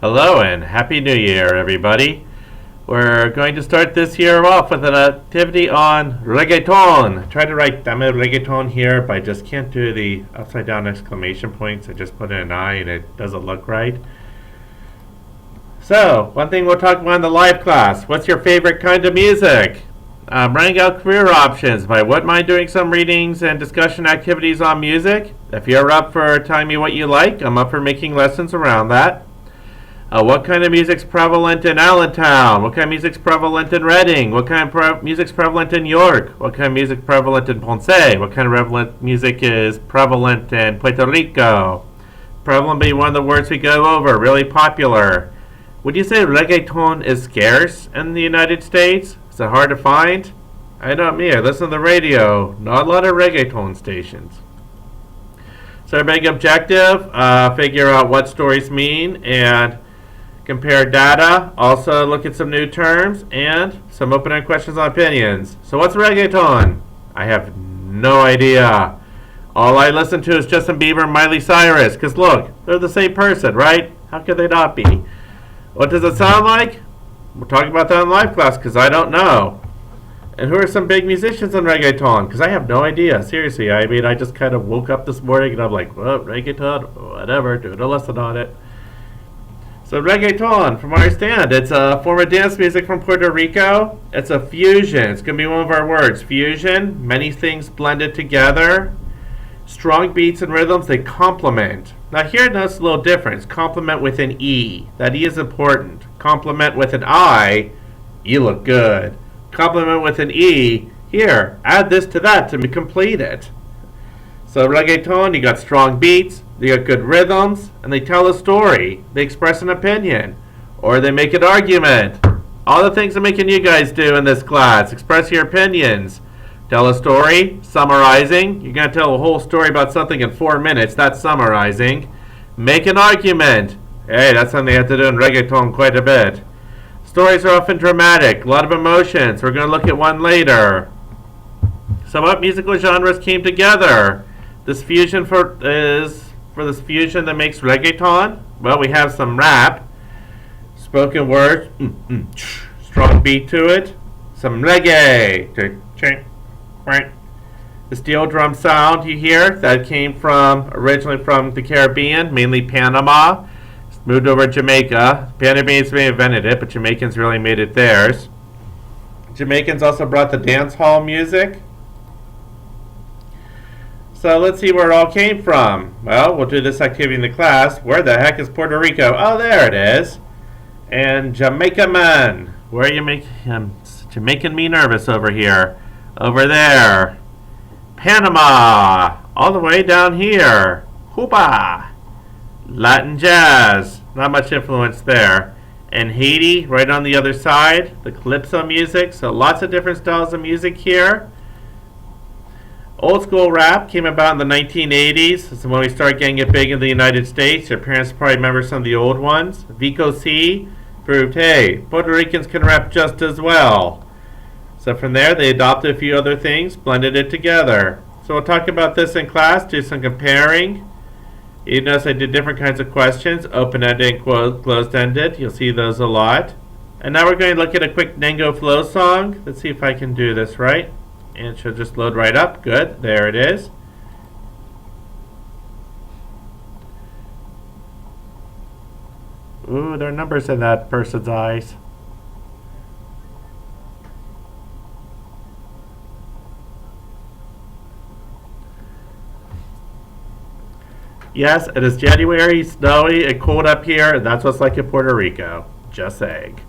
Hello and Happy New Year, everybody. We're going to start this year off with an activity on reggaeton. I tried to write dame reggaeton here, but I just can't do the upside down exclamation points. I just put in an I and it doesn't look right. So, one thing we'll talk about in the live class. What's your favorite kind of music? Running out career options. If I wouldn't mind doing some readings and discussion activities on music. If you're up for telling me what you like, I'm up for making lessons around that. What kind of music's prevalent in Allentown? What kind of music's prevalent in Reading? What kind of music's prevalent in York? What kind of music's prevalent in Ponce? What kind of music is prevalent in Puerto Rico? Prevalent being one of the words we go over, really popular. Would you say reggaeton is scarce in the United States? Is it hard to find? I know me, I listen to the radio. Not a lot of reggaeton stations. So our big objective, figure out what stories mean and compare data, also look at some new terms, and some open-ended questions on opinions. So what's reggaeton? I have no idea. All I listen to is Justin Bieber and Miley Cyrus, because look, they're the same person, right? How could they not be? What does it sound like? We'll talk about that in live class, because I don't know. And who are some big musicians in reggaeton? Because I have no idea. Seriously, I mean, I just kind of woke up this morning and I'm like, well, reggaeton, whatever, doing a lesson on it. So reggaeton, from what I understand, it's a form of dance music from Puerto Rico. It's a fusion. It's going to be one of our words. Fusion, many things blended together. Strong beats and rhythms, they complement. Now here, notice a little difference. Complement with an E. That E is important. Complement with an I, you look good. Complement with an E, here, add this to that to complete it. So reggaeton, you got strong beats, you got good rhythms, and they tell a story. They express an opinion, or they make an argument. All the things I'm making you guys do in this class. Express your opinions. Tell a story, summarizing. You're going to tell a whole story about something in 4 minutes. That's summarizing. Make an argument. Hey, that's something they have to do in reggaeton quite a bit. Stories are often dramatic, a lot of emotions. We're going to look at one later. So what musical genres came together? This fusion for this fusion that makes reggaeton? Well, we have some rap, spoken word, strong beat to it, some reggae, the steel drum sound you hear that came originally from the Caribbean, mainly Panama, moved over to Jamaica. Panamanians may have invented it, but Jamaicans really made it theirs. Jamaicans also brought the dance hall music. So let's see where it all came from. Well, we'll do this activity in the class. Where the heck is Puerto Rico? Oh, there it is. And Jamaica man. Where you making me nervous over here. Over there. Panama. All the way down here. Cuba. Latin jazz. Not much influence there. And Haiti, right on the other side. The calypso music. So lots of different styles of music here. Old school rap came about in the 1980s. This is when we started getting it big in the United States. Your parents probably remember some of the old ones. Vico C proved, hey, Puerto Ricans can rap just as well. So from there, they adopted a few other things, blended it together. So we'll talk about this in class, do some comparing. You notice I did different kinds of questions, open-ended and closed-ended. You'll see those a lot. And now we're going to look at a quick Nango Flow song. Let's see if I can do this right. And it should just load right up. Good. There it is. Ooh, there are numbers in that person's eyes. Yes, it is January, snowy and cold up here, and that's what's like in Puerto Rico. Just saying.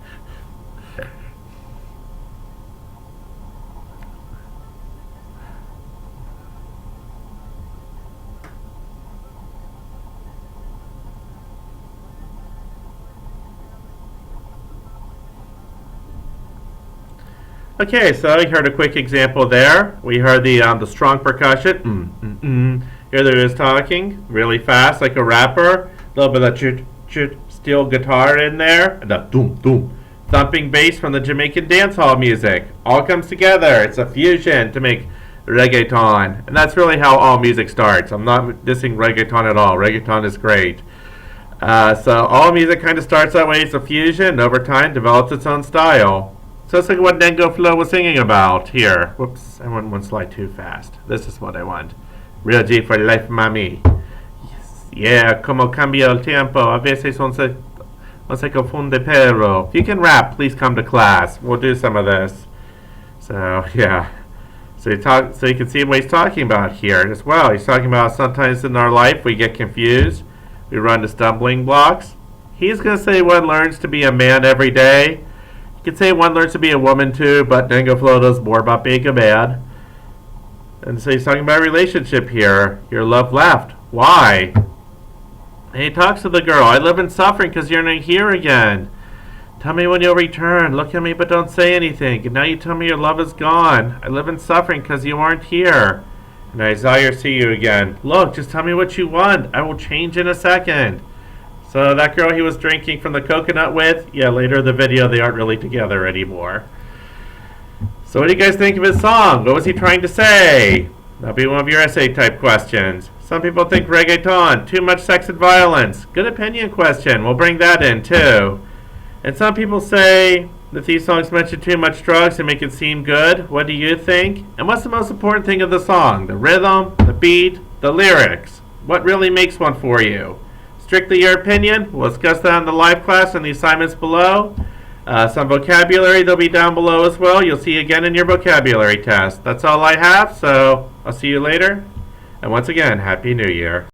Okay, so you heard a quick example there. We heard the strong percussion. Here there is talking really fast like a rapper. A little bit of that steel guitar in there. And a doom doom thumping bass from the Jamaican dancehall music. All comes together. It's a fusion to make reggaeton. And that's really how all music starts. I'm not dissing reggaeton at all. Reggaeton is great. So all music kind of starts that way. It's a fusion, and over time develops its own style. So let's look at what Nengo Flow was singing about here. Whoops, I went one slide too fast. This is what I want. Real G for life, mami. Yes. Yeah, como cambia el tiempo. A veces once confunde pero. If you can rap, please come to class. We'll do some of this. So yeah. So you can see what he's talking about here as well. He's talking about sometimes in our life we get confused. We run into stumbling blocks. He's going to say one learns to be a man every day. You could say one learns to be a woman too, but Nengo Flow does more about being a man. And so he's talking about a relationship here. Your love left. Why? And he talks to the girl. I live in suffering because you're not here again. Tell me when you'll return. Look at me but don't say anything. And now you tell me your love is gone. I live in suffering because you aren't here. And I desire to see you again. Look, just tell me what you want. I will change in a second. So that girl he was drinking from the coconut with, yeah, later in the video they aren't really together anymore. So what do you guys think of his song? What was he trying to say? That'll be one of your essay type questions. Some people think reggaeton, too much sex and violence. Good opinion question. We'll bring that in too. And some people say that these songs mention too much drugs and make it seem good. What do you think? And what's the most important thing of the song? The rhythm, the beat, the lyrics. What really makes one for you? Strictly your opinion. We'll discuss that in the live class and the assignments below. Some vocabulary, they'll be down below as well. You'll see again in your vocabulary test. That's all I have, so I'll see you later. And once again, Happy New Year.